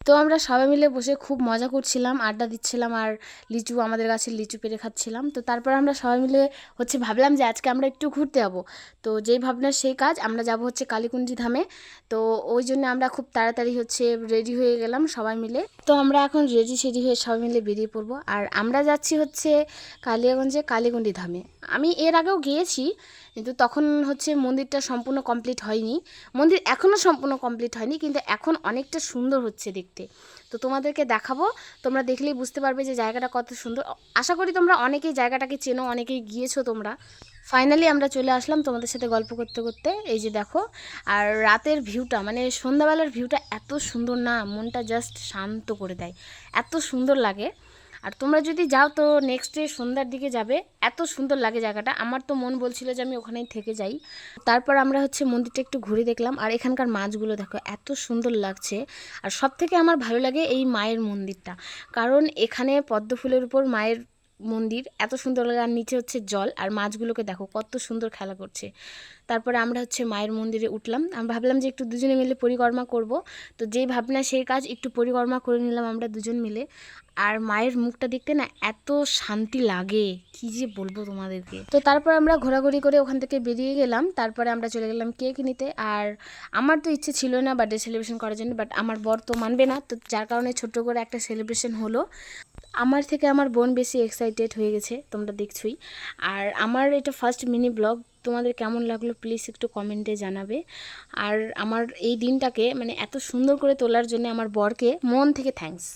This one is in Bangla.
তো আমরা সবাই মিলে বসে খুব মজা করছিলাম, আড্ডা দিচ্ছিলাম, আর লিচু, আমাদের গাছের লিচু পেড়ে খাচ্ছিলাম। তো তারপর আমরা সবাই মিলে ভাবলাম যে আজকে আমরা একটু ঘুরতে যাবো। তো যেই ভাবনা সেই কাজ, আমরা যাব কালীকুঞ্জি ধামে। তো ওই জন্য আমরা খুব তাড়াতাড়ি রেডি হয়ে গেলাম সবাই মিলে। তো আমরা এখন রেডি সেডি হয়ে সবাই মিলে বেরিয়ে পড়বো। আর আমরা যাচ্ছি কালিয়াগঞ্জে কালীকুঞ্জি ধামে। আমি এর আগেও গিয়েছি, কিন্তু তখন মন্দিরটা সম্পূর্ণ কমপ্লিট হয়নি। মন্দির এখনও সম্পূর্ণ কমপ্লিট হয়নি, কিন্তু এখন অনেকটা সুন্দর হচ্ছে দেখতে। তো তোমাদেরকে দেখাবো, তোমরা দেখলেই বুঝতে পারবে যে জায়গাটা কত সুন্দর। আশা করি তোমরা অনেকেই জায়গাটাকে চেনো, অনেকেই গিয়েছো তোমরা। ফাইনালি আমরা চলে আসলাম তোমাদের সাথে গল্প করতে করতে। এই যে দেখো, আর রাতের ভিউটা, মানে সন্ধ্যাবেলার ভিউটা এত সুন্দর না, মনটা জাস্ট শান্ত করে দেয়, এত সুন্দর লাগে। আর তোমরা যদি যাও তো নেক্সট ডে সন্ধ্যার দিকে যাবে, এত সুন্দর লাগে জায়গাটা। আমার তো মন বলছিল যে আমি ওখানেই থেকে যাই। তারপর আমরা মন্দিরটা একটু ঘুরে দেখলাম, আর এখানকার মাছগুলো দেখো এত সুন্দর লাগছে। আর সব থেকে আমার ভালো লাগে এই মায়ের মন্দিরটা, কারণ এখানে পদ্ম ফুলের উপর মায়ের মন্দির, এত সুন্দর লাগে। আর নিচে জল, আর মাছগুলোকে দেখো কত সুন্দর খেলা করছে। তারপরে আমরা মায়ের মন্দিরে উঠলাম। আমি ভাবলাম যে একটু দুজনে মিলে পরিক্রমা করব। তো যেই ভাবনা সেই কাজ, একটু পরিক্রমা করে নিলাম আমরা দুজন মিলে। আর মায়ের মুখটা দেখতে না এত শান্তি লাগে, কি যে বলবো তোমাদেরকে। তো তারপর আমরা ঘোরাঘুরি করে ওখান থেকে বেরিয়ে গেলাম। তারপরে আমরা চলে গেলাম কেক নিতে। আর আমার তো ইচ্ছে ছিল না বার্থডে সেলিব্রেশন করার জন্য, বাট আমার বর তো মানবে না, তো যার কারণে ছোট্ট করে একটা সেলিব্রেশন হলো। আমার থেকে আমার বোন বেশি এক্সাইটেড হয়ে গেছে, তোমরা দেখছোই। আর আমার এটা ফার্স্ট মিনি ব্লগ, তোমাদের কেমন লাগলো প্লিজ একটু কমেন্টে জানাবে। আর আমার এই দিনটাকে এত সুন্দর করে তোলার জন্য আমার বরকে মন থেকে থ্যাঙ্কস।